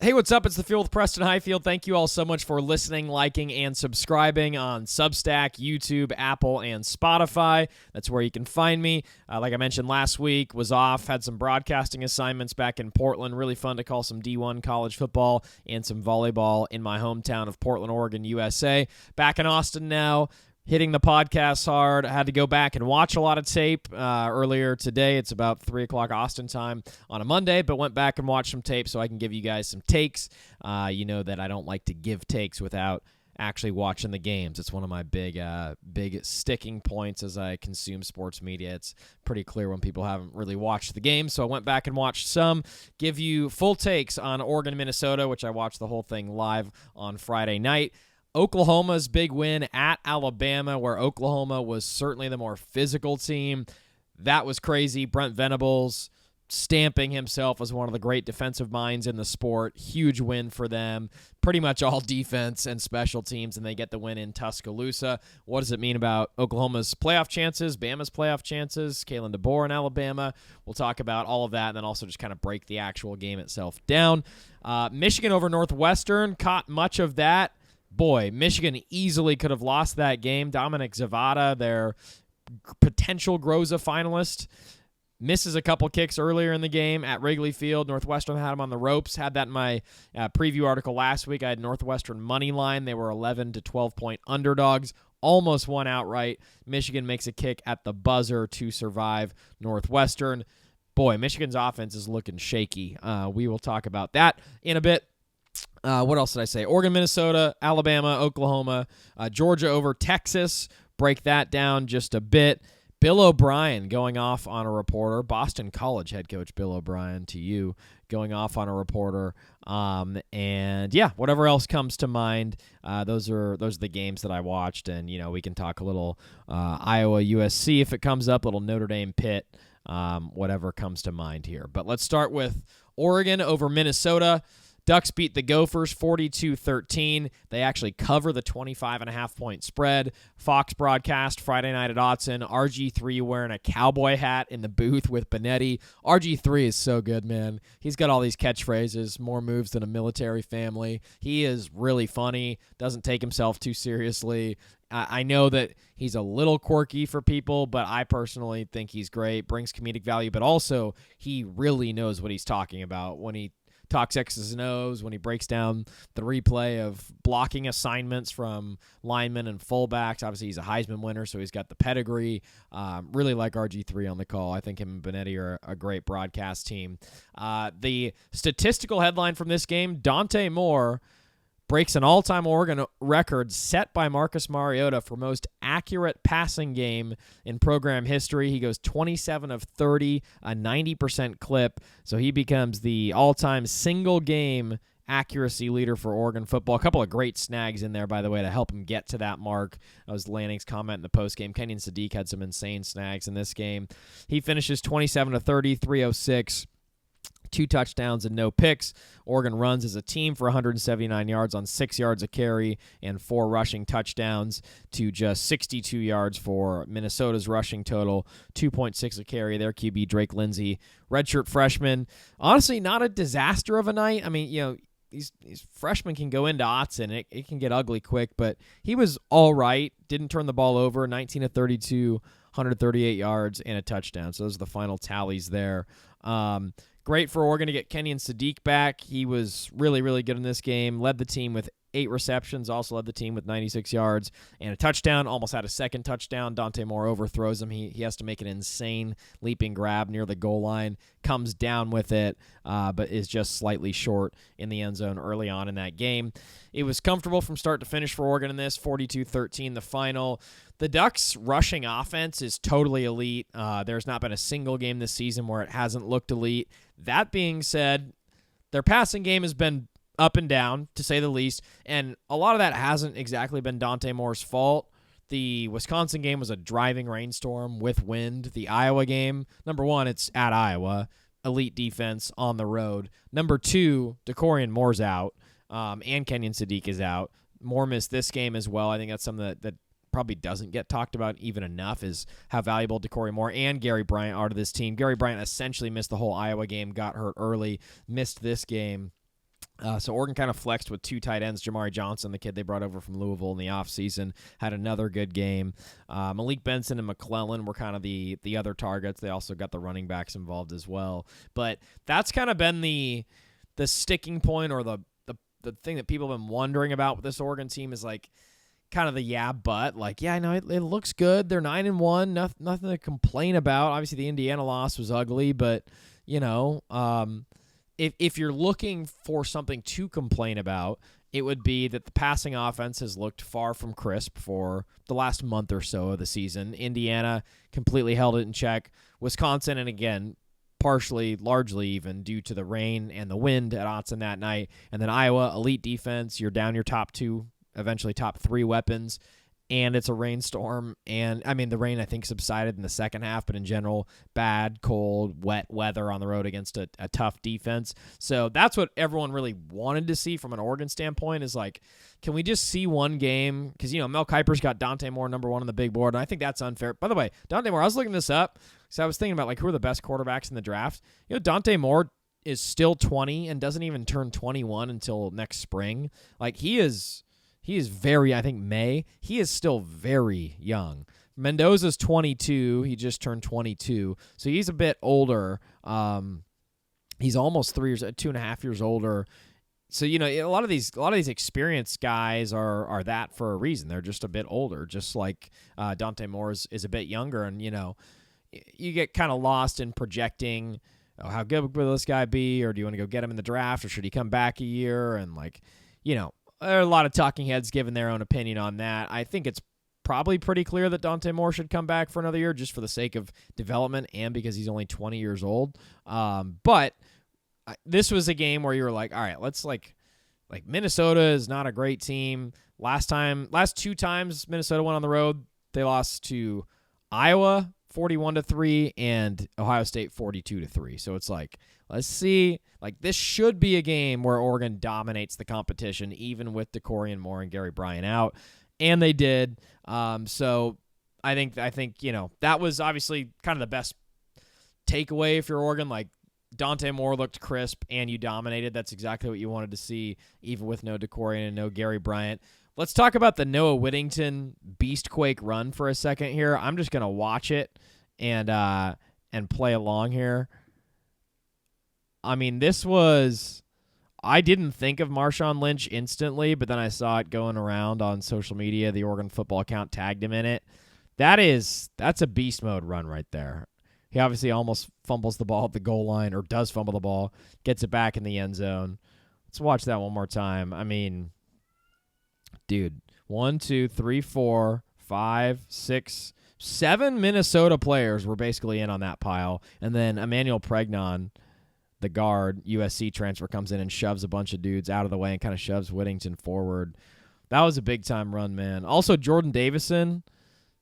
Hey, what's up? It's The Fuel with Preston Highfield. Thank you all so much for listening, liking, and subscribing on Substack, YouTube, Apple, and Spotify. That's where you can find me. Like I mentioned last week, was off, had some broadcasting assignments back in Portland. Really fun to call some D1 college football and some volleyball in my hometown of Portland, Oregon, USA. Back in Austin now. Hitting the podcast hard. I had to go back and watch a lot of tape earlier today. It's about 3 o'clock Austin time on a Monday, but went back and watched some tape so I can give you guys some takes. You know that I don't like to give takes without actually watching the games. It's one of my big sticking points as I consume sports media. It's pretty clear when people haven't really watched the game, so I went back and watched some. Give you full takes on Oregon, Minnesota, which I watched the whole thing live on Friday night. Oklahoma's big win at Alabama, where Oklahoma was certainly the more physical team. That was crazy. Brent Venables stamping himself as one of the great defensive minds in the sport. Huge win for them. Pretty much all defense and special teams, and they get the win in Tuscaloosa. What does it mean about Oklahoma's playoff chances, Bama's playoff chances, Kalen DeBoer in Alabama? We'll talk about all of that, and then also just kind of break the actual game itself down. Michigan over Northwestern, caught much of that. Boy, Michigan easily could have lost that game. Dominic Zavada, their potential Groza finalist, misses a couple kicks earlier in the game at Wrigley Field. Northwestern had him on the ropes. Had that in my preview article last week. I had Northwestern money line. They were 11 to 12-point underdogs. Almost won outright. Michigan makes a kick at the buzzer to survive Northwestern. Boy, Michigan's offense is looking shaky. We will talk about that in a bit. What else did I say? Oregon, Minnesota, Alabama, Oklahoma, Georgia over Texas. Break that down just a bit. Bill O'Brien going off on a reporter. Boston College head coach Bill O'Brien to you going off on a reporter. And yeah, whatever else comes to mind. Those are the games that I watched, and we can talk a little Iowa USC if it comes up, a little Notre Dame Pitt, whatever comes to mind here. But let's start with Oregon over Minnesota. Ducks beat the Gophers 42-13. They actually cover the 25.5-point spread. Fox broadcast Friday night at Autzen. RG3 wearing a cowboy hat in the booth with Benetti. RG3 is so good, man. He's got all these catchphrases, more moves than a military family. He is really funny, doesn't take himself too seriously. I know that he's a little quirky for people, but I personally think he's great, brings comedic value, but also he really knows what he's talking about when he talks X's and O's, when he breaks down the replay of blocking assignments from linemen and fullbacks. Obviously, he's a Heisman winner, so he's got the pedigree. Really like RG3 on the call. I think him and Benetti are a great broadcast team. The statistical headline from this game, Dante Moore breaks an all-time Oregon record set by Marcus Mariota for most accurate passing game in program history. He goes 27 of 30, a 90% clip, so he becomes the all-time single-game accuracy leader for Oregon football. A couple of great snags in there, by the way, to help him get to that mark. That was Lanning's comment in the postgame. Kenyon Sadiq had some insane snags in this game. He finishes 27 of 30, 306. 2 touchdowns and no picks. Oregon runs as a team for 179 yards on 6 yards a carry and 4 rushing touchdowns to just 62 yards for Minnesota's rushing total, 2.6 a carry. Their QB, Drake Lindsey, redshirt freshman. Honestly, not a disaster of a night. I mean, these freshmen can go into Autzen. It can get ugly quick, but he was all right. Didn't turn the ball over, 19 of 32, 138 yards, and a touchdown. So those are the final tallies there. Great for Oregon to get Kenyon Sadiq back. He was really, really good in this game. Led the team with 8 receptions, also led the team with 96 yards and a touchdown. Almost had a second touchdown. Dante Moore overthrows him. He has to make an insane leaping grab near the goal line. Comes down with it, but is just slightly short in the end zone early on in that game. It was comfortable from start to finish for Oregon in this, 42-13 the final. The Ducks' rushing offense is totally elite. There's not been a single game this season where it hasn't looked elite. That being said, their passing game has been up and down, to say the least, and a lot of that hasn't exactly been Dante Moore's fault. The Wisconsin game was a driving rainstorm with wind. The Iowa game, number one, it's at Iowa. Elite defense on the road. Number two, DeCorian Moore's out, and Kenyon Sadiq is out. Moore missed this game as well. I think that's something that probably doesn't get talked about even enough, is how valuable DeCorian Moore and Gary Bryant are to this team. Gary Bryant essentially missed the whole Iowa game, got hurt early, missed this game. So Oregon kind of flexed with 2 tight ends. Jamari Johnson, the kid they brought over from Louisville in the offseason, had another good game. Malik Benson and McClellan were kind of the other targets. They also got the running backs involved as well. But that's kind of been the sticking point, or the thing that people have been wondering about with this Oregon team is like kind of the but. Like, yeah, I know it looks good. They're 9-1, nothing to complain about. Obviously, the Indiana loss was ugly, but if you're looking for something to complain about, it would be that the passing offense has looked far from crisp for the last month or so of the season. Indiana completely held it in check. Wisconsin, and again, largely even due to the rain and the wind at Autzen that night. And then Iowa, elite defense. You're down your top 2, eventually top 3 weapons. And it's a rainstorm. And, I mean, the rain, I think, subsided in the second half. But in general, bad, cold, wet weather on the road against a tough defense. So that's what everyone really wanted to see from an Oregon standpoint is, like, can we just see one game? Because, Mel Kiper's got Dante Moore number 1 on the big board. And I think that's unfair. By the way, Dante Moore, I was looking this up. So I was thinking about, like, who are the best quarterbacks in the draft. Dante Moore is still 20 and doesn't even turn 21 until next spring. Like, he is very, I think, May. He is still very young. Mendoza's 22. He just turned 22. So he's a bit older. He's almost 2.5 years older. So, a lot of these experienced guys are that for a reason. They're just a bit older, just like Dante Moore is a bit younger. And, you get kind of lost in projecting, how good will this guy be, or do you want to go get him in the draft, or should he come back a year? And, like, there are a lot of talking heads giving their own opinion on that. I think it's probably pretty clear that Dante Moore should come back for another year just for the sake of development and because he's only 20 years old. But this was a game where you were like, all right, let's like Minnesota is not a great team. Last 2 times Minnesota went on the road, they lost to Iowa 41-3 and Ohio State 42-3. So it's like, let's see. Like, this should be a game where Oregon dominates the competition, even with DeCorian Moore and Gary Bryant out, and they did. So I think that was obviously kind of the best takeaway if you're Oregon. Like, Dante Moore looked crisp, and you dominated. That's exactly what you wanted to see, even with no DeCorian and no Gary Bryant. Let's talk about the Noah Whittington Beastquake run for a second here. I'm just gonna watch it and play along here. I mean, I didn't think of Marshawn Lynch instantly, but then I saw it going around on social media. The Oregon football account tagged him in it. That's a beast mode run right there. He obviously almost fumbles the ball at the goal line, or does fumble the ball, gets it back in the end zone. Let's watch that one more time. I mean, dude, 1, 2, 3, 4, 5, 6, 7 Minnesota players were basically in on that pile. And then Emmanuel Pregnon, the guard, USC transfer, comes in and shoves a bunch of dudes out of the way and kind of shoves Whittington forward. That was a big-time run, man. Also, Jordan Davison,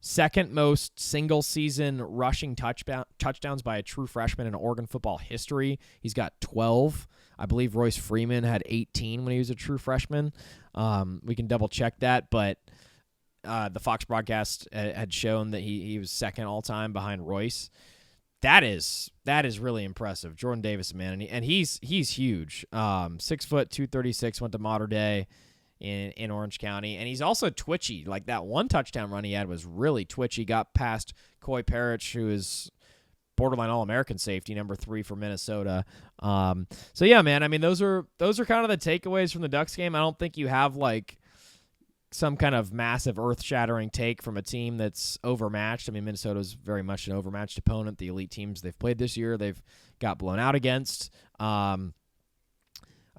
second most single-season rushing touchdowns by a true freshman in Oregon football history. He's got 12. I believe Royce Freeman had 18 when he was a true freshman. We can double-check that, but the Fox broadcast had shown that he was second all-time behind Royce. That is really impressive. Jordan Davis, man, and he's huge. 6 foot, 236, went to Mater Dei in Orange County, and he's also twitchy. Like, that one touchdown run he had was really twitchy. Got past Coy Parrish, who is borderline All-American safety, number 3 for Minnesota. So yeah, man. I mean, those are kind of the takeaways from the Ducks game. I don't think you have like some kind of massive earth-shattering take from a team that's overmatched. I mean, Minnesota's very much an overmatched opponent. The elite teams they've played this year, they've got blown out against. I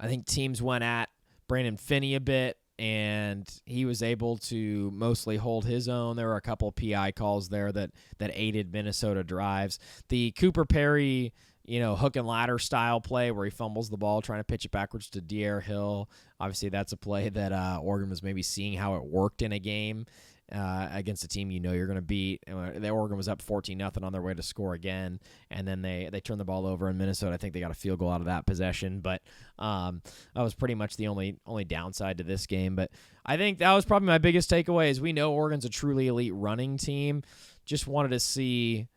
think teams went at Brandon Finney a bit, and he was able to mostly hold his own. There were a couple of PI calls there that aided Minnesota drives. The Cooper Perry, hook and ladder style play where he fumbles the ball trying to pitch it backwards to D'Air Hill. Obviously, that's a play that Oregon was maybe seeing how it worked in a game against a team you're going to beat. The Oregon was up 14-0 on their way to score again, and then they turned the ball over in Minnesota. I think they got a field goal out of that possession, but that was pretty much the only downside to this game. But I think that was probably my biggest takeaway is we know Oregon's a truly elite running team. Just wanted to see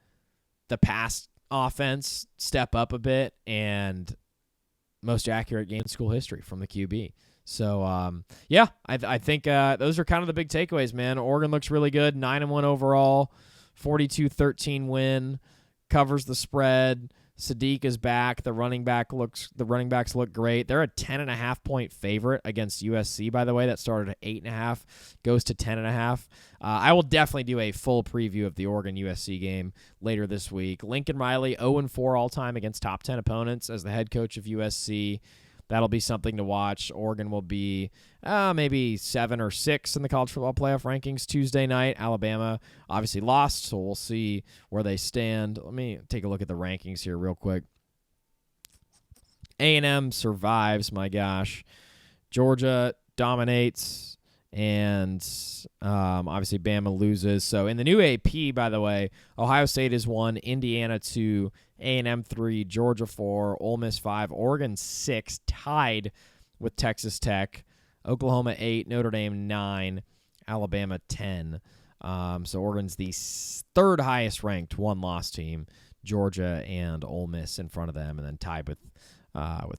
the pass offense step up a bit and most accurate game in school history from the QB. So, yeah, I think those are kind of the big takeaways, man. Oregon looks really good, 9-1 overall, 42-13 win, covers the spread. Sadiq is back. The running backs look great. They're a 10.5-point favorite against USC, by the way. That started at 8.5, goes to 10.5. I will definitely do a full preview of the Oregon USC game later this week. Lincoln Riley 0-4 all time against top 10 opponents as the head coach of USC. That'll be something to watch. Oregon will be maybe 7 or 6 in the college football playoff rankings Tuesday night. Alabama obviously lost, so we'll see where they stand. Let me take a look at the rankings here real quick. A&M survives, my gosh. Georgia dominates, and obviously Bama loses. So in the new AP, by the way, Ohio State is 1, Indiana 2, A&M 3, Georgia 4, Ole Miss 5, Oregon 6, tied with Texas Tech, Oklahoma 8, Notre Dame 9, Alabama 10. So Oregon's the third highest ranked one-loss team, Georgia and Ole Miss in front of them, and then tied with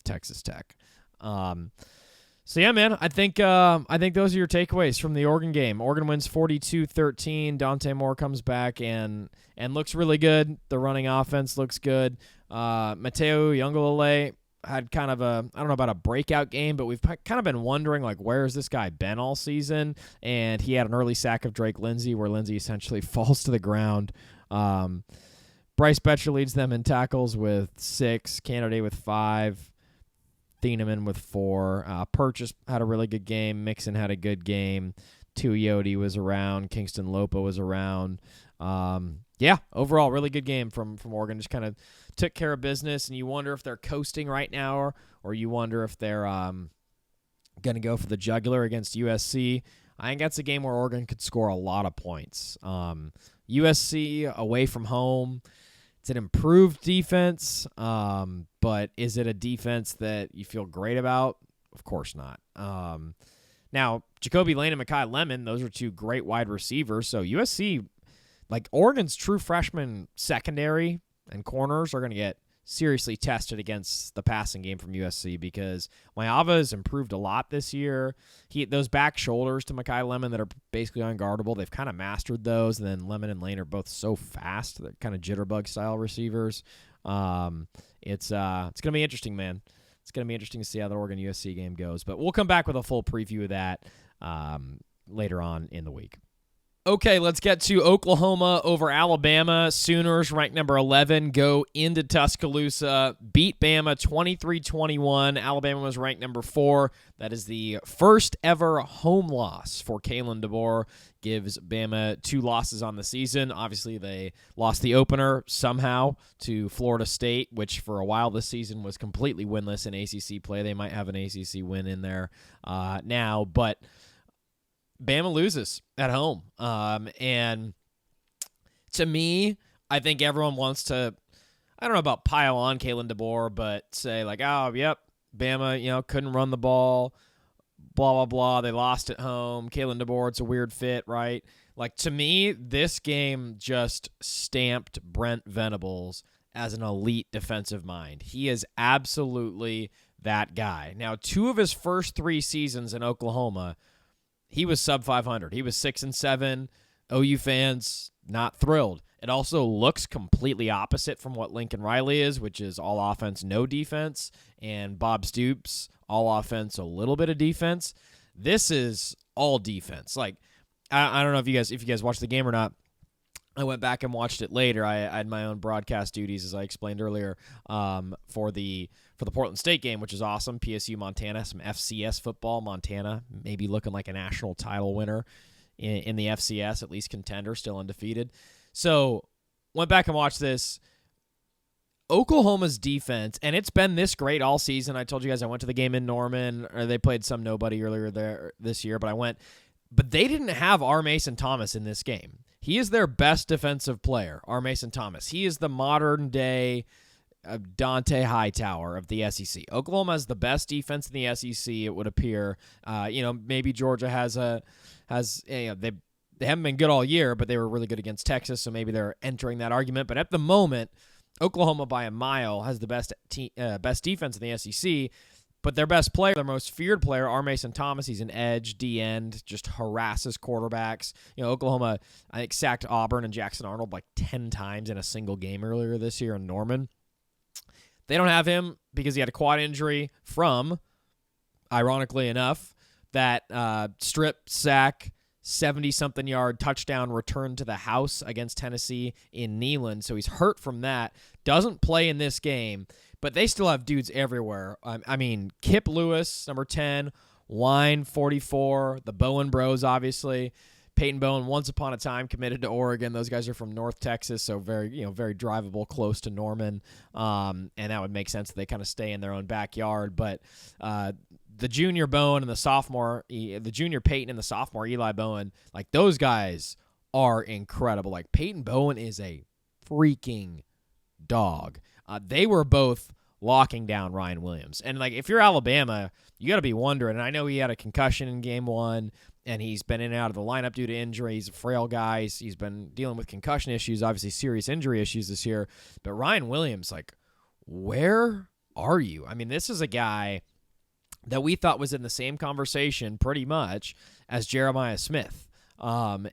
Texas Tech. So yeah, man, I think those are your takeaways from the Oregon game. Oregon wins 42-13. Dante Moore comes back and looks really good. The running offense looks good. Mateo Uiagalelei had kind of I don't know about a breakout game, but we've kind of been wondering, like, where has this guy been all season? And he had an early sack of Drake Lindsey where Lindsey essentially falls to the ground. Bryce Betcher leads them in tackles with 6, Canada with 5, Thieneman with 4. Purchase had a really good game. Mixon had a good game. Tuioti was around. Kingston Lopa was around. Yeah, overall, really good game from Oregon. Just kind of took care of business, and you wonder if they're coasting right now, or you wonder if they're going to go for the jugular against USC. I think that's a game where Oregon could score a lot of points. USC away from home, it's an improved defense, but is it a defense that you feel great about? Of course not. Now, Jacoby Lane and Mekhi Lemon, those are two great wide receivers. So USC, like Oregon's true freshman secondary and corners are going to get seriously tested against the passing game from USC because Mayava has improved a lot this year. Those back shoulders to Mekhi Lemon that are basically unguardable, they've kind of mastered those. And then Lemon and Lane are both so fast. They're kind of jitterbug-style receivers. It's going to be interesting, man. It's going to be interesting to see how the Oregon-USC game goes. But we'll come back with a full preview of that later on in the week. Okay, let's get to Oklahoma over Alabama. Sooners, ranked number 11, go into Tuscaloosa, beat Bama 23-21. Alabama was ranked number 4. That is the first ever home loss for Kalen DeBoer. Gives Bama 2 losses on the season. Obviously, they lost the opener somehow to Florida State, which for a while this season was completely winless in ACC play. They might have an ACC win in there now, but Bama loses at home. And to me, I think everyone wants to, I don't know about pile on Kalen DeBoer, but say like, oh, yep, Bama, couldn't run the ball, blah, blah, blah. They lost at home. Kalen DeBoer, it's a weird fit, right? Like, to me, this game just stamped Brent Venables as an elite defensive mind. He is absolutely that guy. Now, 2 of his first 3 seasons in Oklahoma, he was sub 500. He was 6-7. OU fans not thrilled. It also looks completely opposite from what Lincoln Riley is, which is all offense, no defense, and Bob Stoops, all offense, a little bit of defense. This is all defense. Like, I don't know if you guys watched the game or not. I went back and watched it later. I had my own broadcast duties, as I explained earlier, for the Portland State game, which is awesome. PSU Montana, some FCS football. Montana maybe looking like a national title winner in the FCS, at least contender, still undefeated. So went back and watched this. Oklahoma's defense, and it's been this great all season. I told you guys I went to the game in Norman, or they played some nobody earlier there this year, but I went. But they didn't have R. Mason Thomas in this game. He is their best defensive player, R. Mason Thomas. He is the modern-day Dante Hightower of the SEC. Oklahoma has the best defense in the SEC, it would appear. Maybe Georgia they haven't been good all year, but they were really good against Texas, so maybe they're entering that argument. But at the moment, Oklahoma by a mile has the best defense in the SEC, but their best player, their most feared player, R. Mason Thomas, he's an edge, D-end, just harasses quarterbacks. Oklahoma, I think, sacked Auburn and Jackson Arnold like 10 times in a single game earlier this year in Norman. They don't have him because he had a quad injury from, ironically enough, that strip sack, 70-something yard touchdown return to the house against Tennessee in Neyland. So he's hurt from that. Doesn't play in this game, but they still have dudes everywhere. I mean, Kip Lewis, number 10, Wine, 44, the Bowen Bros, obviously. Peyton Bowen, once upon a time, committed to Oregon. Those guys are from North Texas, so very drivable, close to Norman. And that would make sense that they kind of stay in their own backyard. But the junior Bowen and the junior Peyton and the sophomore Eli Bowen, like those guys are incredible. Like Peyton Bowen is a freaking dog. They were both locking down Ryan Williams. And like if you're Alabama, you got to be wondering. And I know he had a concussion in game 1. And he's been in and out of the lineup due to injury. He's a frail guy. He's been dealing with concussion issues, obviously serious injury issues this year. But Ryan Williams, like, where are you? I mean, this is a guy that we thought was in the same conversation pretty much as Jeremiah Smith. And,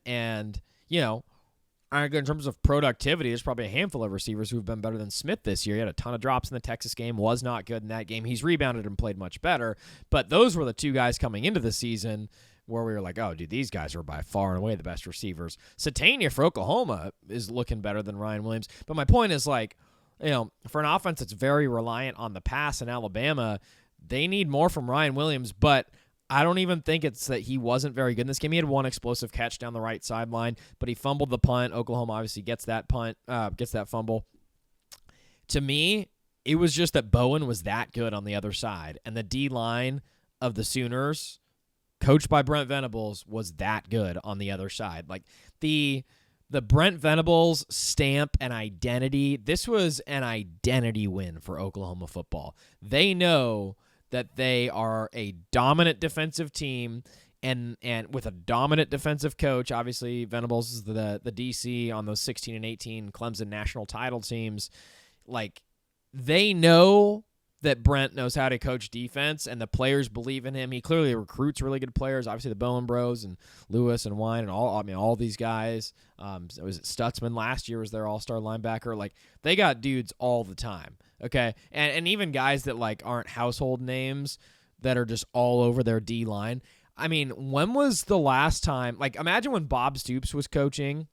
in terms of productivity, there's probably a handful of receivers who've been better than Smith this year. He had a ton of drops in the Texas game, was not good in that game. He's rebounded and played much better. But those were the two guys coming into the season where we were like, oh, dude, these guys are by far and away the best receivers. Satania for Oklahoma is looking better than Ryan Williams. But my point is, like, for an offense that's very reliant on the pass in Alabama, they need more from Ryan Williams. But I don't even think it's that he wasn't very good in this game. He had one explosive catch down the right sideline, but he fumbled the punt. Oklahoma obviously gets that fumble. To me, it was just that Bowen was that good on the other side. And the D-line of the Sooners, coached by Brent Venables, was that good on the other side. Like the Brent Venables stamp and identity, this was an identity win for Oklahoma football. They know that they are a dominant defensive team and with a dominant defensive coach. Obviously, Venables is the DC on those 16 and 18 Clemson national title teams. Like, they know that Brent knows how to coach defense, and the players believe in him. He clearly recruits really good players. Obviously, the Bowen Bros and Lewis and Wine and all these guys. Was it Stutzman last year was their all-star linebacker? Like, they got dudes all the time. Okay, and even guys that like aren't household names that are just all over their D line. I mean, when was the last time? Like, imagine when Bob Stoops was coaching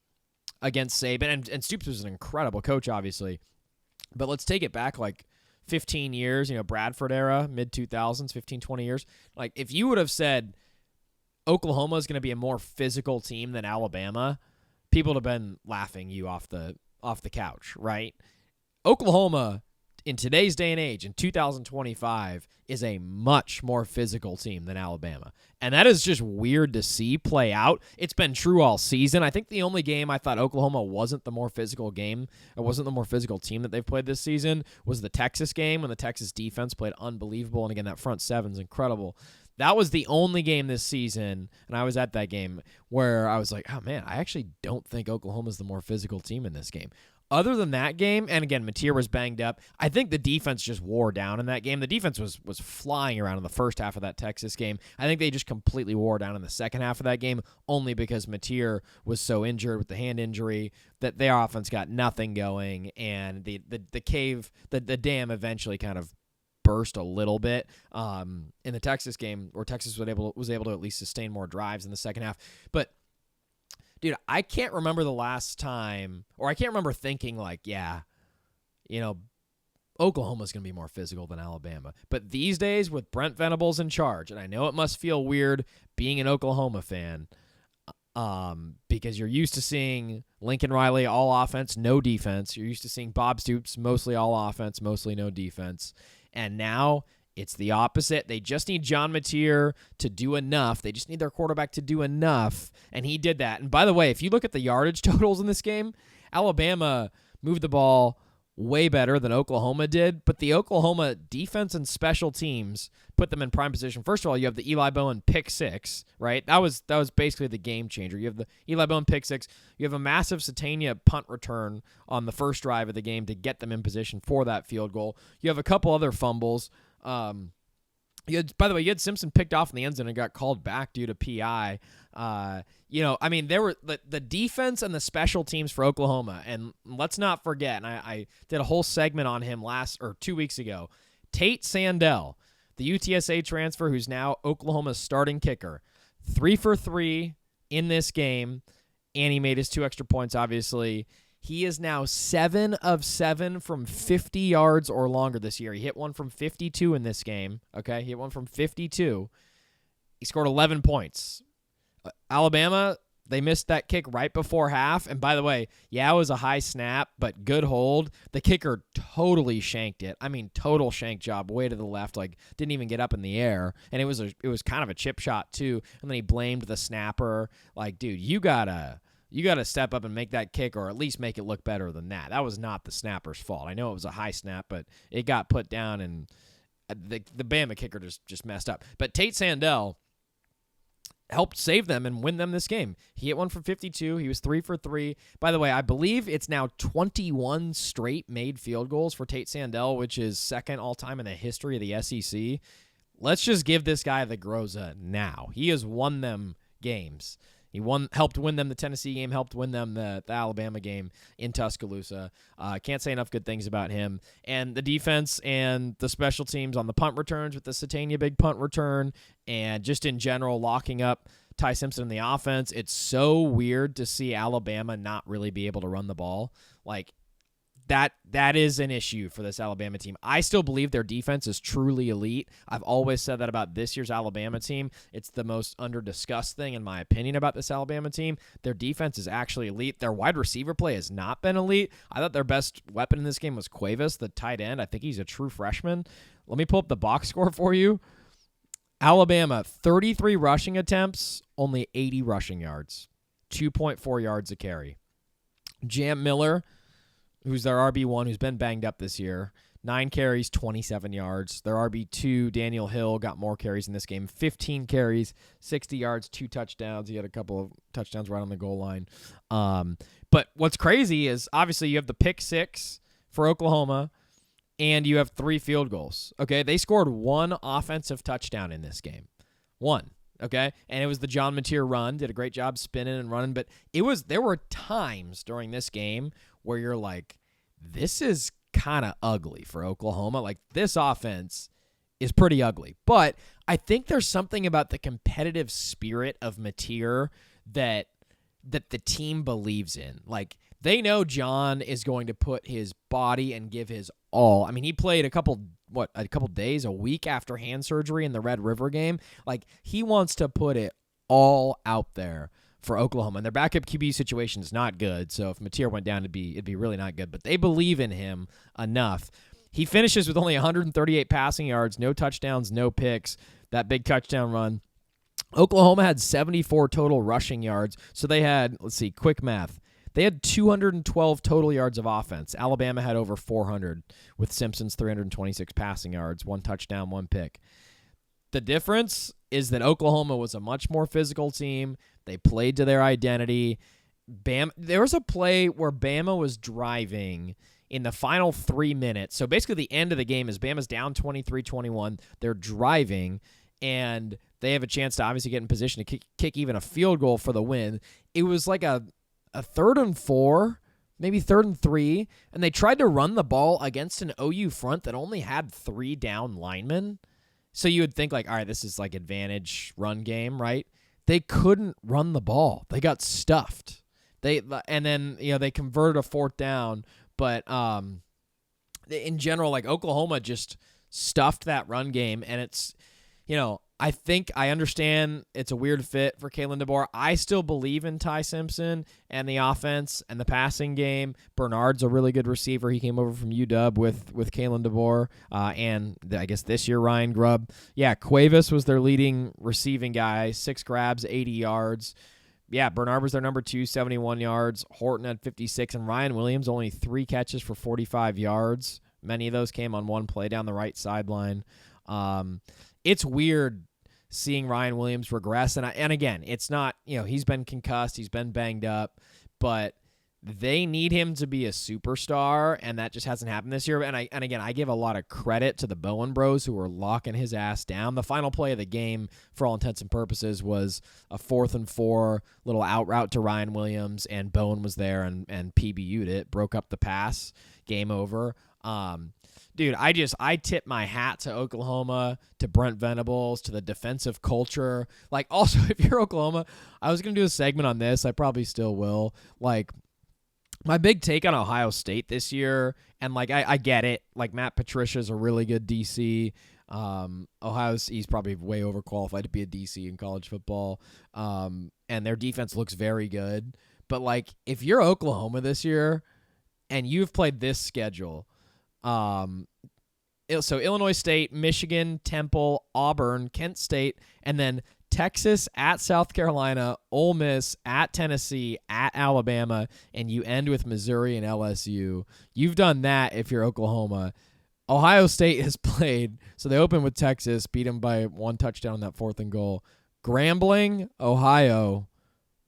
against Saban, and Stoops was an incredible coach, obviously. But let's take it back like 15 years, Bradford era, mid-2000s, 15, 20 years. Like, if you would have said Oklahoma is going to be a more physical team than Alabama, people would have been laughing you off the couch, right? Oklahoma, in today's day and age, in 2025, is a much more physical team than Alabama. And that is just weird to see play out. It's been true all season. I think the only game I thought Oklahoma wasn't the more physical game, or wasn't the more physical team that they've played this season, was the Texas game when the Texas defense played unbelievable. And again, that front seven's incredible. That was the only game this season, and I was at that game, where I was like, oh man, I actually don't think Oklahoma's the more physical team in this game. Other than that game, and again, Mateer was banged up, I think the defense just wore down in that game. The defense was flying around in the first half of that Texas game. I think they just completely wore down in the second half of that game, only because Mateer was so injured with the hand injury that their offense got nothing going, and the dam eventually kind of burst a little bit in the Texas game, where Texas was able to at least sustain more drives in the second half. But dude, I can't remember the last time, or I can't remember thinking like, Oklahoma's going to be more physical than Alabama. But these days, with Brent Venables in charge, and I know it must feel weird being an Oklahoma fan, because you're used to seeing Lincoln Riley all offense, no defense. You're used to seeing Bob Stoops mostly all offense, mostly no defense. And now it's the opposite. They just need John Mateer to do enough. They just need their quarterback to do enough, and he did that. And by the way, if you look at the yardage totals in this game, Alabama moved the ball way better than Oklahoma did, but the Oklahoma defense and special teams put them in prime position. First of all, you have the Eli Bowen pick six, right? That was basically the game changer. You have the Eli Bowen pick six. You have a massive Satania punt return on the first drive of the game to get them in position for that field goal. You have a couple other fumbles. By the way, you had Simpson picked off in the end zone and got called back due to PI. There were the defense and the special teams for Oklahoma, and let's not forget, and I did a whole segment on him 2 weeks ago. Tate Sandell, the UTSA transfer who's now Oklahoma's starting kicker, 3 for 3 in this game, and he made his 2 extra points, obviously. He is now 7 of 7 from 50 yards or longer this year. He hit one from 52 in this game. Okay, he hit one from 52. He scored 11 points. Alabama, they missed that kick right before half. And by the way, it was a high snap, but good hold. The kicker totally shanked it. I mean, total shank job, way to the left, like didn't even get up in the air. And it was kind of a chip shot too. And then he blamed the snapper. Like, dude, you gotta step up and make that kick, or at least make it look better than that. That was not the snapper's fault. I know it was a high snap, but it got put down, and the Bama kicker just messed up. But Tate Sandell helped save them and win them this game. He hit one for 52. He was 3 for 3. By the way, I believe it's now 21 straight made field goals for Tate Sandell, which is second all-time in the history of the SEC. Let's just give this guy the Groza now. He has won them games. He helped win them the Tennessee game, helped win them the Alabama game in Tuscaloosa. Can't say enough good things about him. And the defense and the special teams on the punt returns with the Satania big punt return, and just in general locking up Ty Simpson in the offense. It's so weird to see Alabama not really be able to run the ball. Like, that is an issue for this Alabama team. I still believe their defense is truly elite. I've always said that about this year's Alabama team. It's the most under-discussed thing, in my opinion, about this Alabama team. Their defense is actually elite. Their wide receiver play has not been elite. I thought their best weapon in this game was Cuevas, the tight end. I think he's a true freshman. Let me pull up the box score for you. Alabama, 33 rushing attempts, only 80 rushing yards, 2.4 yards a carry. Jam Miller, who's their RB1, who's been banged up this year, 9 carries, 27 yards. Their RB2, Daniel Hill, got more carries in this game, 15 carries, 60 yards, 2 touchdowns. He had a couple of touchdowns right on the goal line. But what's crazy is, obviously, you have the pick 6 for Oklahoma, and you have 3 field goals. Okay, they scored 1 offensive touchdown in this game. 1. Okay, and it was the John Mateer run. Did a great job spinning and running, but there were times during this game where you're like, this is kind of ugly for Oklahoma. Like, this offense is pretty ugly. But I think there's something about the competitive spirit of Mateer that the team believes in. Like, they know John is going to put his body and give his all. I mean, he played a couple days, a week after hand surgery in the Red River game. Like, he wants to put it all out there for Oklahoma. And their backup QB situation is not good, so if Mateer went down, it'd be really not good. But they believe in him enough. He finishes with only 138 passing yards, no touchdowns, no picks, that big touchdown run. Oklahoma had 74 total rushing yards, so they had, quick math. They had 212 total yards of offense. Alabama had over 400 with Simpson's 326 passing yards, 1 touchdown, 1 pick. The difference is that Oklahoma was a much more physical team. They played to their identity. There was a play where Bama was driving in the final 3 minutes. So basically the end of the game is Bama's down 23-21. They're driving, and they have a chance to obviously get in position to kick even a field goal for the win. It was like a 3rd and 4, maybe 3rd and 3, and they tried to run the ball against an OU front that only had 3 down linemen. So you would think, like, all right, this is like advantage run game, right? They couldn't run the ball. They got stuffed. They converted a 4th down, but in general, like, Oklahoma just stuffed that run game, and it's, I think I understand it's a weird fit for Kalen DeBoer. I still believe in Ty Simpson and the offense and the passing game. Bernard's a really good receiver. He came over from UW with Kalen DeBoer, and I guess this year Ryan Grubb. Yeah, Cuevas was their leading receiving guy, 6 grabs, 80 yards. yeah, Bernard their number 2, 71 yards. Horton had 56, and Ryan Williams only 3 catches for 45 yards. Many of those came on one play down the right sideline. It's weird seeing Ryan Williams regress, and again, it's not, he's been concussed, he's been banged up, but they need him to be a superstar, and that just hasn't happened this year. And again, I give a lot of credit to the Bowen Bros who were locking his ass down. The final play of the game, for all intents and purposes, was a 4th and 4 little out route to Ryan Williams, and Bowen was there and PBU'd it, broke up the pass, game over. Dude, I tip my hat to Oklahoma, to Brent Venables, to the defensive culture. Like, also, if you're Oklahoma, I was going to do a segment on this. I probably still will. Like, my big take on Ohio State this year, and, like, I get it. Like, Matt Patricia's a really good DC. He's probably way overqualified to be a DC in college football. And their defense looks very good. But, like, if you're Oklahoma this year and you've played this schedule, so Illinois State, Michigan, Temple, Auburn, Kent State, and then Texas at South Carolina, Ole Miss at Tennessee, at Alabama, and you end with Missouri and LSU. You've done that if you're Oklahoma. Ohio State has played, so they opened with Texas, beat them by 1 touchdown on that 4th and goal. Grambling, Ohio,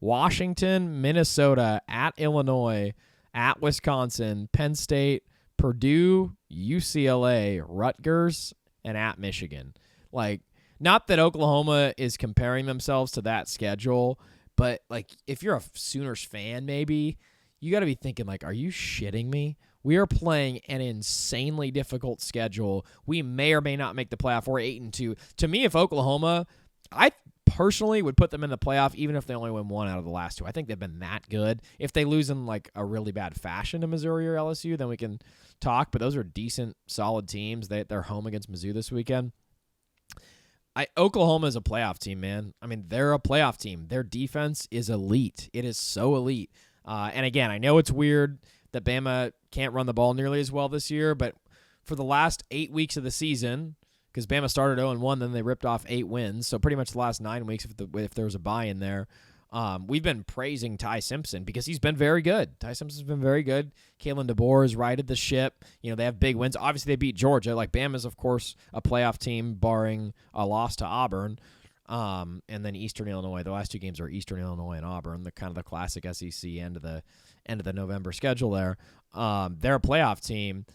Washington, Minnesota, at Illinois, at Wisconsin, Penn State, Purdue, UCLA, Rutgers, and at Michigan. Like, not that Oklahoma is comparing themselves to that schedule, but, like, if you're a Sooners fan, maybe, you got to be thinking, like, are you shitting me? We are playing an insanely difficult schedule. We may or may not make the playoff. We're 8-2. To me, if Oklahoma, I personally would put them in the playoff even if they only win 1 out of the last 2. I think they've been that good. If they lose in, like, a really bad fashion to Missouri or LSU, then we can talk, but those are decent, solid teams. They're home against Mizzou this weekend. Oklahoma is a playoff team, man. I mean, they're a playoff team. Their defense is elite. It is so elite. And again, I know it's weird that Bama can't run the ball nearly as well this year, but for the last 8 weeks of the season, because Bama started 0-1, then they ripped off 8 wins, so pretty much the last 9 weeks if there was a bye in there, we've been praising Ty Simpson because he's been very good. Ty Simpson's been very good. Kalen DeBoer has righted the ship. They have big wins. Obviously, they beat Georgia. Like, Bama's, of course, a playoff team, barring a loss to Auburn. And then Eastern Illinois. The last 2 games are Eastern Illinois and Auburn. They're kind of the classic SEC end of the November schedule there. They're a playoff team,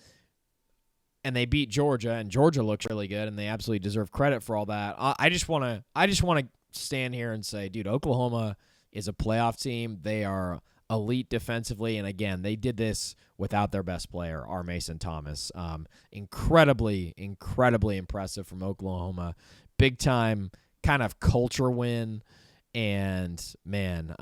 and they beat Georgia, and Georgia looks really good, and they absolutely deserve credit for all that. I just want to stand here and say, dude, Oklahoma is a playoff team. They are elite defensively, and again, they did this without their best player, R. Mason Thomas. Incredibly impressive from Oklahoma. Big time kind of culture win, and man,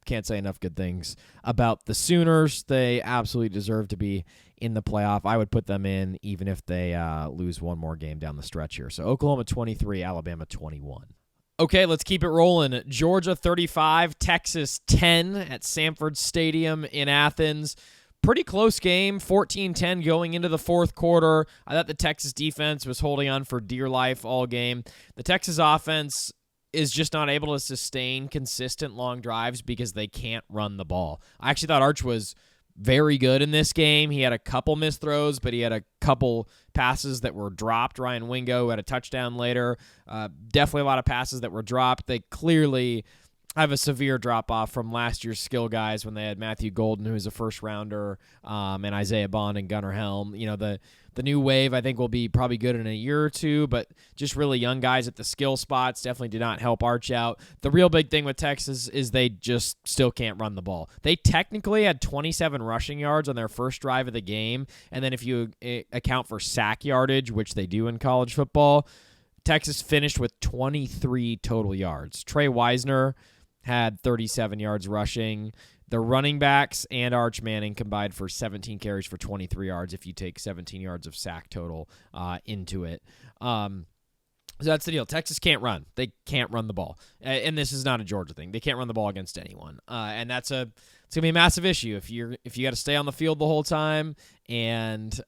can't say enough good things about the Sooners. They absolutely deserve to be in the playoff. I would put them in even if they lose one more game down the stretch here. So Oklahoma 23, Alabama 21. Okay, let's keep it rolling. Georgia 35, Texas 10 at Sanford Stadium in Athens. Pretty close game, 14-10 going into the 4th quarter. I thought the Texas defense was holding on for dear life all game. The Texas offense is just not able to sustain consistent long drives because they can't run the ball. I actually thought Arch was very good in this game. He had a couple missed throws, but he had a couple passes that were dropped. Ryan Wingo had a touchdown later. Definitely a lot of passes that were dropped. They clearly have a severe drop-off from last year's skill guys when they had Matthew Golden, who was a first-rounder, and Isaiah Bond and Gunnar Helm. The new wave, I think, will be probably good in a year or 2, but just really young guys at the skill spots definitely did not help Arch out. The real big thing with Texas is they just still can't run the ball. They technically had 27 rushing yards on their first drive of the game, and then if you account for sack yardage, which they do in college football, Texas finished with 23 total yards. Trey Wisner had 37 yards rushing. The running backs and Arch Manning combined for 17 carries for 23 yards if you take 17 yards of sack total into it. So that's the deal. Texas can't run. They can't run the ball. And this is not a Georgia thing. They can't run the ball against anyone. And it's going to be a massive issue if you got to stay on the field the whole time, and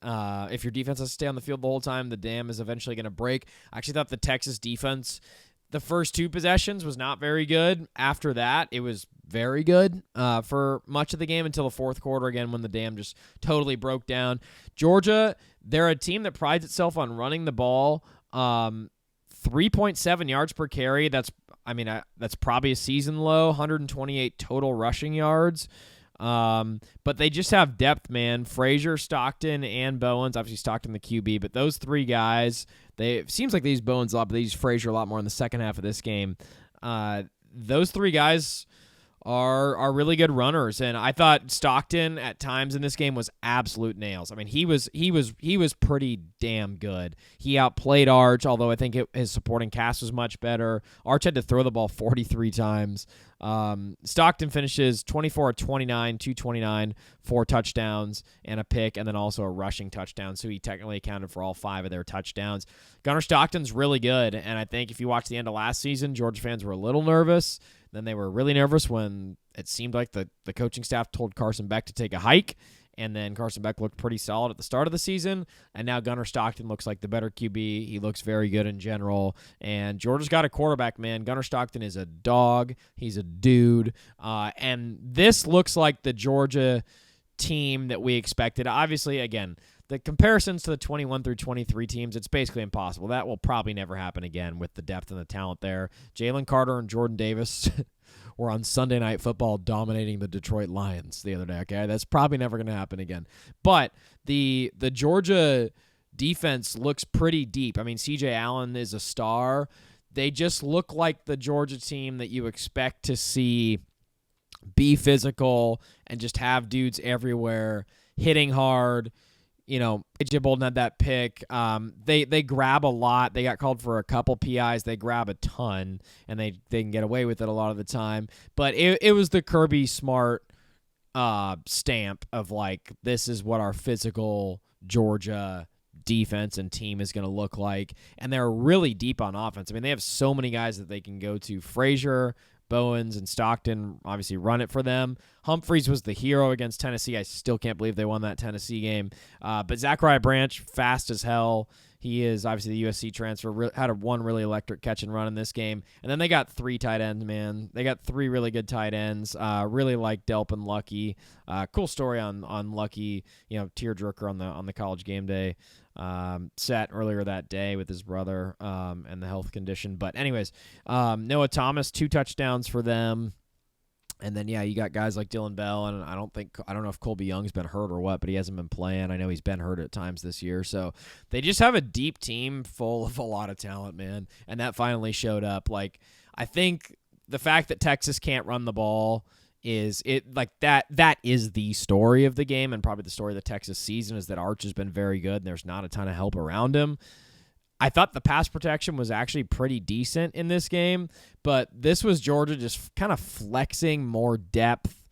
if your defense has to stay on the field the whole time, the dam is eventually going to break. I actually thought the Texas defense, the first 2 possessions was not very good. After that, it was very good for much of the game until the fourth quarter, again, when the dam just totally broke down. Georgia, they're a team that prides itself on running the ball. 3.7 yards per carry. That's probably a season low. 128 total rushing yards. But they just have depth, man. Frazier, Stockton, and Bowens. Obviously, Stockton the QB, but those three guys, it seems like they use Bowens a lot, but they use Frazier a lot more in the second half of this game. Those three guys are really good runners, and I thought Stockton at times in this game was absolute nails. I mean, he was pretty damn good. He outplayed Arch, although I think his supporting cast was much better. Arch had to throw the ball 43 times. Stockton finishes 24-29, 229, 4 touchdowns and a pick, and then also a rushing touchdown, so he technically accounted for all 5 of their touchdowns. Gunnar Stockton's really good, and I think if you watch the end of last season, Georgia fans were a little nervous. Then they were really nervous when it seemed like the coaching staff told Carson Beck to take a hike, and then Carson Beck looked pretty solid at the start of the season, and now Gunnar Stockton looks like the better QB. He looks very good in general, and Georgia's got a quarterback, man. Gunnar Stockton is a dog. He's a dude, and this looks like the Georgia team that we expected. Obviously, again, the comparisons to the 21 through 23 teams, it's basically impossible. That will probably never happen again with the depth and the talent there. Jalen Carter and Jordan Davis were on Sunday Night Football dominating the Detroit Lions the other day, okay? That's probably never going to happen again. But the Georgia defense looks pretty deep. I mean, C.J. Allen is a star. They just look like the Georgia team that you expect to see be physical and just have dudes everywhere hitting hard. You know, AJ Bolden had that pick. They grab a lot. They got called for a couple PIs. They grab a ton, and they can get away with it a lot of the time. But it was the Kirby Smart stamp of, like, this is what our physical Georgia defense and team is going to look like. And they're really deep on offense. I mean, they have so many guys that they can go to. Frazier, Bowens, and Stockton obviously run it for them. Humphreys was the hero against Tennessee. I still can't believe they won that Tennessee game. But Zachariah Branch, fast as hell. He is obviously the USC transfer. Had one really electric catch and run in this game. And then they got 3 tight ends, man. They got 3 really good tight ends. Really like Delp and Lucky. Cool story on Lucky. You know, tearjerker on the College Game Day set earlier that day with his brother and the health condition. But anyways, Noah Thomas, 2 touchdowns for them. And then, yeah, you got guys like Dylan Bell, and I don't know if Colby Young's been hurt or what, but he hasn't been playing. I know he's been hurt at times this year. So they just have a deep team full of a lot of talent, man. And that finally showed up. Like, I think the fact that Texas can't run the ball is that is the story of the game, and probably the story of the Texas season is that Arch has been very good and there's not a ton of help around him. I thought the pass protection was actually pretty decent in this game, but this was Georgia just kind of flexing more depth,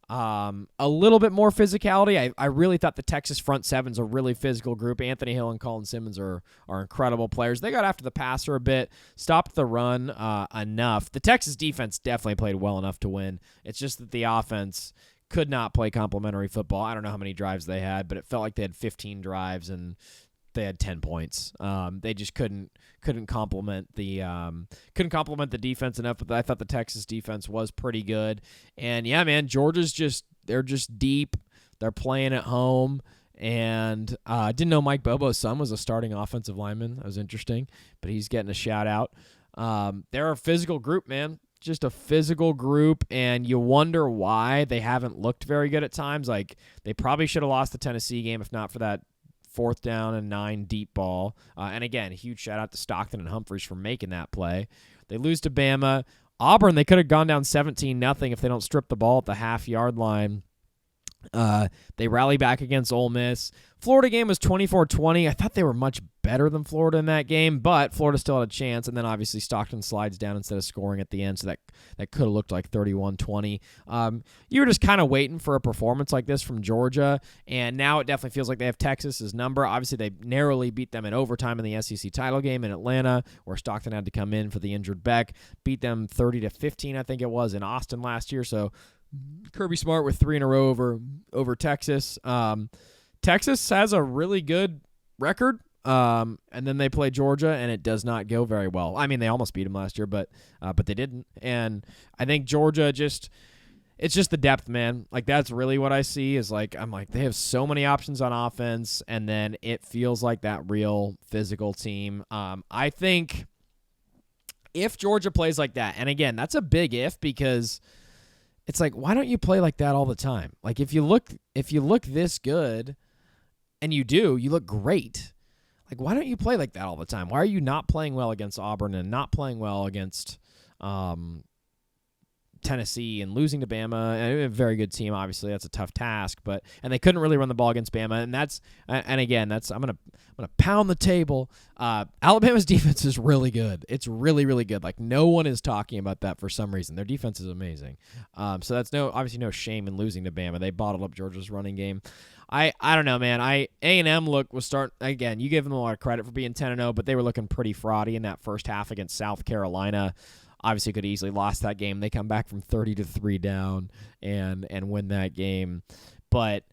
a little bit more physicality. I really thought the Texas front seven's a really physical group. Anthony Hill and Colin Simmons are incredible players. They got after the passer a bit, stopped the run enough. The Texas defense definitely played well enough to win. It's just that the offense could not play complementary football. I don't know how many drives they had, but it felt like they had 15 drives and they had 10 points. They just couldn't complement the defense enough. But I thought the Texas defense was pretty good. And yeah, man, they're just deep. They're playing at home. And I didn't know Mike Bobo's son was a starting offensive lineman. That was interesting. But he's getting a shout out. They're a physical group, man. Just a physical group, and you wonder why they haven't looked very good at times. Like, they probably should have lost the Tennessee game if not for that 4th down and 9 deep ball. And again, a huge shout out to Stockton and Humphreys for making that play. They lose to Bama. Auburn, they could have gone down 17-0 if they don't strip the ball at the half-yard line. They rally back against Ole Miss. Florida game was 24-20. I thought they were much better than Florida in that game, but Florida still had a chance. And then obviously Stockton slides down instead of scoring at the end, so that could have looked like 31-20. You were just kind of waiting for a performance like this from Georgia, and now it definitely feels like they have Texas's number. Obviously, they narrowly beat them in overtime in the SEC title game in Atlanta, where Stockton had to come in for the injured Beck. Beat them 30-15, I think it was, in Austin last year. So Kirby Smart with 3 in a row over Texas. Texas has a really good record, and then they play Georgia, and it does not go very well. I mean, they almost beat them last year, but they didn't. And I think Georgia just It's just the depth, man. Like, that's really what I see is, like, I'm like, they have so many options on offense, and then it feels like that real physical team. I think if Georgia plays like that, and again, that's a big if, because it's like, why don't you play like that all the time? Like, if you look this good, and you look great. Like, why don't you play like that all the time? Why are you not playing well against Auburn and not playing well against Tennessee and losing to Bama? And a very good team, obviously. That's a tough task, and they couldn't really run the ball against Bama. And again, I'm gonna pound the table. Alabama's defense is really good. It's really, really good. Like, no one is talking about that for some reason. Their defense is amazing. So that's obviously no shame in losing to Bama. They bottled up Georgia's running game. I don't know, man. A&M was starting again. You give them a lot of credit for being 10-0, but they were looking pretty fraudy in that first half against South Carolina. Obviously, could easily lost that game. They come back from 30-3 down and win that game. But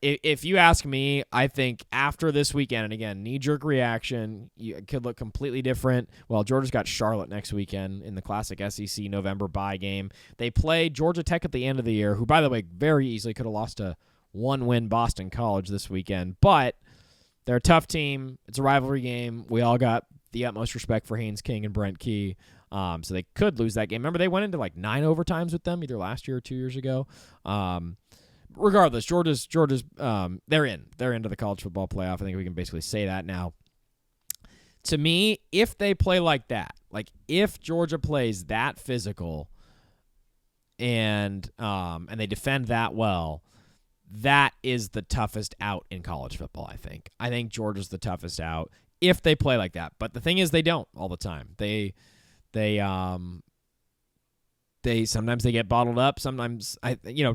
if you ask me, I think after this weekend, and again, knee-jerk reaction, it could look completely different. Well, Georgia's got Charlotte next weekend in the classic SEC November bye game. They play Georgia Tech at the end of the year, who, by the way, very easily could have lost to one-win Boston College this weekend. But they're a tough team. It's a rivalry game. We all got the utmost respect for Haynes King and Brent Key. So they could lose that game. Remember, they went into like 9 overtimes with them either last year or 2 years ago. Regardless, Georgia's they're into the college football playoff. I think we can basically say that now. To me, if they play like that, like if Georgia plays that physical and they defend that well, that is the toughest out in college football, I think. I think Georgia's the toughest out if they play like that. But the thing is, they don't all the time. They sometimes they get bottled up. Sometimes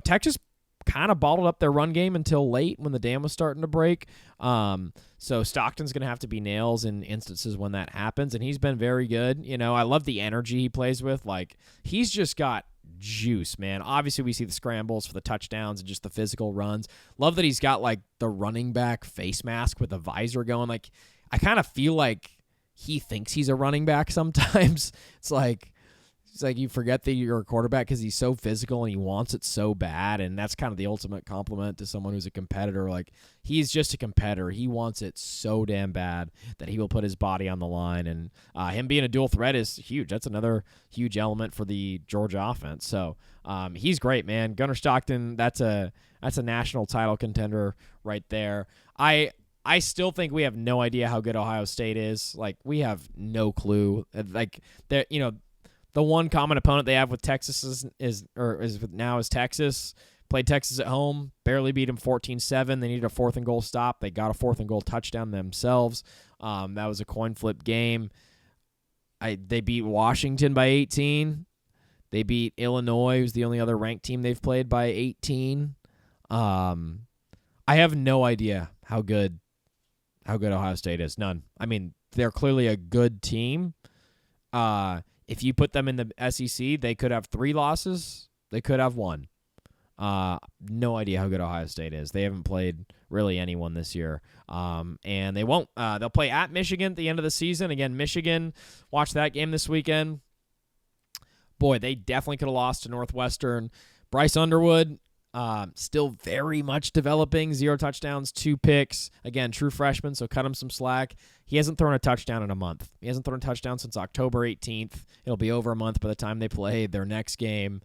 Texas kind of bottled up their run game until late when the dam was starting to break. So Stockton's going to have to be nails in instances when that happens, and he's been very good. I love the energy he plays with. Like, he's just got juice, man. Obviously, we see the scrambles for the touchdowns and just the physical runs. Love that he's got like the running back face mask with the visor going. Like, I kind of feel like he thinks he's a running back sometimes. It's like you forget that you're a quarterback because he's so physical and he wants it so bad, and that's kind of the ultimate compliment to someone who's a competitor. Like, he's just a competitor. He wants it so damn bad that he will put his body on the line, and him being a dual threat is huge. That's another huge element for the Georgia offense. So he's great, man. Gunnar Stockton, that's a national title contender right there. I still think we have no idea how good Ohio State is. Like, we have no clue. Like, the one common opponent they have with Texas is Texas. Played Texas at home, barely beat them 14-7. They needed a 4th and goal stop. They got a 4th and goal touchdown themselves. That was a coin flip game. They beat Washington by 18. They beat Illinois, who's the only other ranked team they've played, by 18. I have no idea how good Ohio State is. None. I mean, they're clearly a good team. If you put them in the SEC, they could have 3 losses. They could have 1. No idea how good Ohio State is. They haven't played really anyone this year. And they won't. They'll play at Michigan at the end of the season. Again, Michigan, watch that game this weekend. Boy, they definitely could have lost to Northwestern. Bryce Underwood, still very much developing. 0 touchdowns, 2 picks. Again, true freshman, so cut him some slack. He hasn't thrown a touchdown in a month. He hasn't thrown a touchdown since October 18th. It'll be over a month by the time they play their next game.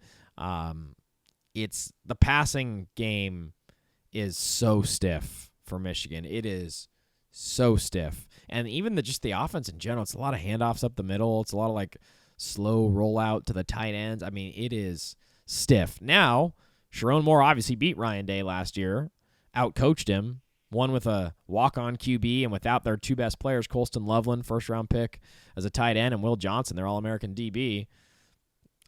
It's the passing game is so stiff for Michigan. It is so stiff. And even the offense in general, it's a lot of handoffs up the middle. It's a lot of like slow rollout to the tight ends. I mean, it is stiff. Now, Sharon Moore obviously beat Ryan Day last year, outcoached him, won with a walk-on QB, and without their 2 best players, Colston Loveland, first-round pick as a tight end, and Will Johnson, their All-American DB,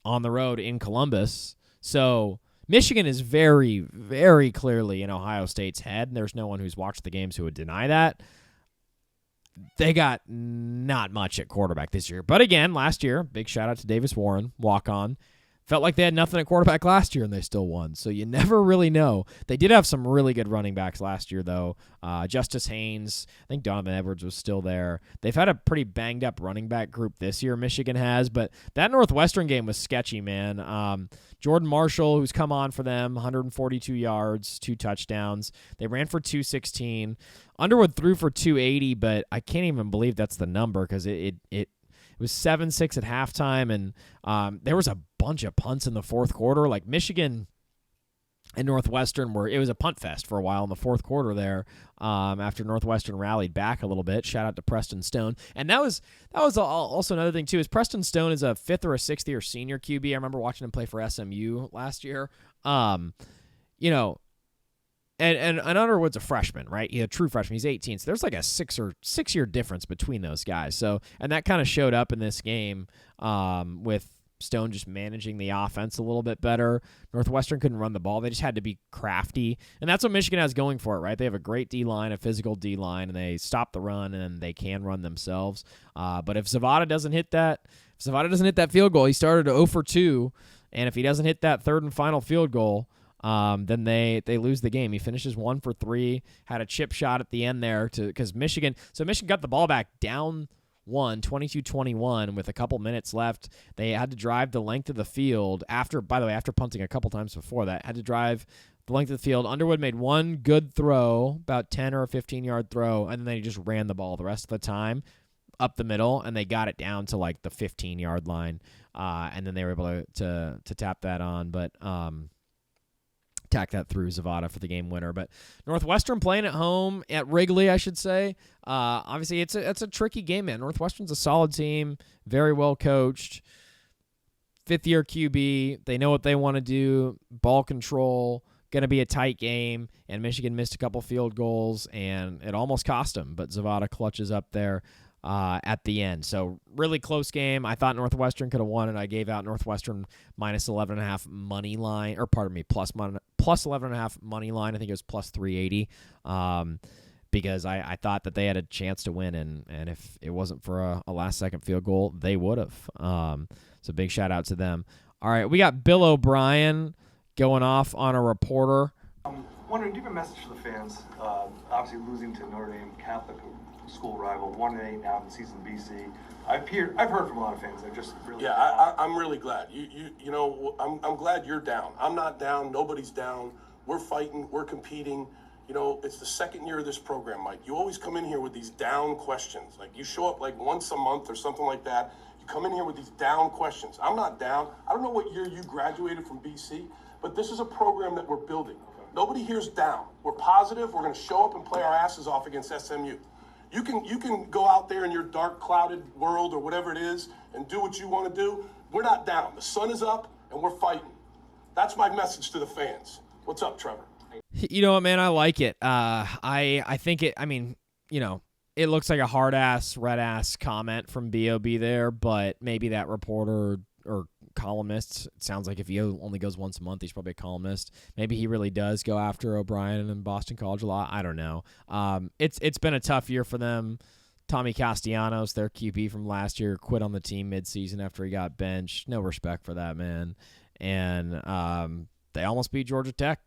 on the road in Columbus. So Michigan is very, very clearly in Ohio State's head, and there's no one who's watched the games who would deny that. They got not much at quarterback this year. But again, last year, big shout-out to Davis Warren, walk-on. Felt like they had nothing at quarterback last year, and they still won. So you never really know. They did have some really good running backs last year, though. Justice Haynes, I think Donovan Edwards was still there. They've had a pretty banged-up running back group this year, Michigan has, but that Northwestern game was sketchy, man. Jordan Marshall, who's come on for them, 142 yards, 2 touchdowns. They ran for 216. Underwood threw for 280, but I can't even believe that's the number because it was 7-6 at halftime, and there was a bunch of punts in the fourth quarter. Like Michigan and Northwestern it was a punt fest for a while in the fourth quarter there after Northwestern rallied back a little bit. Shout out to Preston Stone. And that was also another thing, too, is Preston Stone is a 5th or a 6th year senior QB. I remember watching him play for SMU last year. You know, and Underwood's a freshman, right? He's a true freshman. He's 18. So there's like a 6-year difference between those guys. So, and that kind of showed up in this game with Stone just managing the offense a little bit better. Northwestern couldn't run the ball. They just had to be crafty. And that's what Michigan has going for it, right? They have a great D-line, a physical D-line, and they stop the run, and they can run themselves. But if Zavada doesn't hit that field goal, he started 0 for 2, and if he doesn't hit that third and final field goal, then they lose the game. He finishes 1 for 3, had a chip shot at the end there because Michigan got the ball back down 22-21 with a couple minutes left. They had to drive the length of the field after punting a couple times before that, had to drive the length of the field. Underwood made one good throw, about 10 or a 15-yard throw, and then they just ran the ball the rest of the time up the middle, and they got it down to like the 15-yard line, and then they were able to tap that on, but tack that through Zavada for the game winner. But Northwestern playing at home at Wrigley, I should say. Obviously, it's a tricky game, man. Northwestern's a solid team, very well coached, 5th-year QB. They know what they want to do, ball control, going to be a tight game, and Michigan missed a couple field goals, and it almost cost them, but Zavada clutches up there at the end. So really close game. I thought Northwestern could have won it. I gave out Northwestern minus 11.5 money line, or pardon me, plus 11.5 money line. I think it was plus 380 because I thought that they had a chance to win, and if it wasn't for a last-second field goal, they would have. So big shout-out to them. All right, we got Bill O'Brien going off on a reporter. Wondering, do you have a message for the fans? Obviously losing to Notre Dame Catholic school rival, 1-8 now in the season BC. I've heard from a lot of fans. They're just really I'm really glad. You know, I'm glad you're down. I'm not down. Nobody's down. We're fighting. We're competing. You know, it's the second year of this program, Mike. You always come in here with these down questions. Like you show up like once a month or something like that. You come in here with these down questions. I'm not down. I don't know what year you graduated from BC, but this is a program that we're building. Nobody here's down. We're positive. We're going to show up and play our asses off against SMU. You can go out there in your dark, clouded world or whatever it is and do what you want to do. We're not down. The sun is up, and we're fighting. That's my message to the fans. What's up, Trevor? You know what, man? I like it. I think it – I mean, you know, it looks like a hard-ass, red-ass comment from B.O.B. there, but maybe that reporter or columnist, it sounds like if he only goes once a month, he's probably a columnist. Maybe he really does go after O'Brien and Boston College a lot. I don't know. It's been a tough year for them. Tommy Castellanos, their QB from last year, quit on the team midseason after he got benched. No respect for that man. And they almost beat Georgia Tech.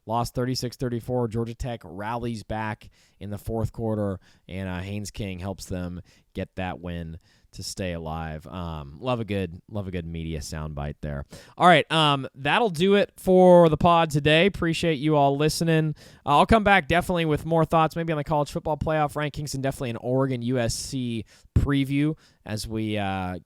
Lost 36-34. Georgia Tech rallies back in the fourth quarter, and Haynes King helps them get that win to stay alive. Love a good media soundbite there. All right, that'll do it for the pod today. Appreciate you all listening. I'll come back definitely with more thoughts, maybe on the college football playoff rankings, and definitely an Oregon USC preview as we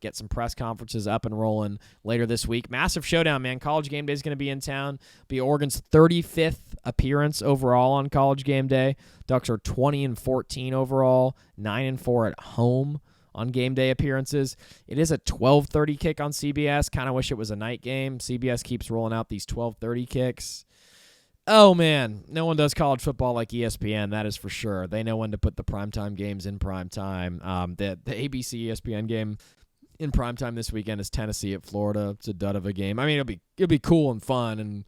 get some press conferences up and rolling later this week. Massive showdown, man. College Game Day is going to be in town. Be Oregon's 35th appearance overall on College Game Day. Ducks are 20-14 overall, 9-4 at home on game day appearances. It is a 12:30 kick on CBS. Kind of wish it was a night game. CBS keeps rolling out these 12:30 kicks. Oh, man. No one does college football like ESPN, that is for sure. They know when to put the primetime games in primetime. The ABC ESPN game in primetime this weekend is Tennessee at Florida. It's a dud of a game. I mean, it'll be cool and fun, and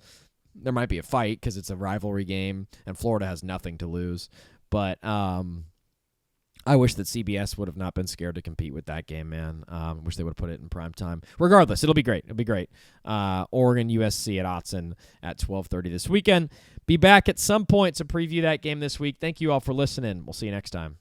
there might be a fight because it's a rivalry game, and Florida has nothing to lose. But I wish that CBS would have not been scared to compete with that game, man. Wish they would have put it in prime time. Regardless, it'll be great. It'll be great. Oregon USC at Autzen at 12:30 this weekend. Be back at some point to preview that game this week. Thank you all for listening. We'll see you next time.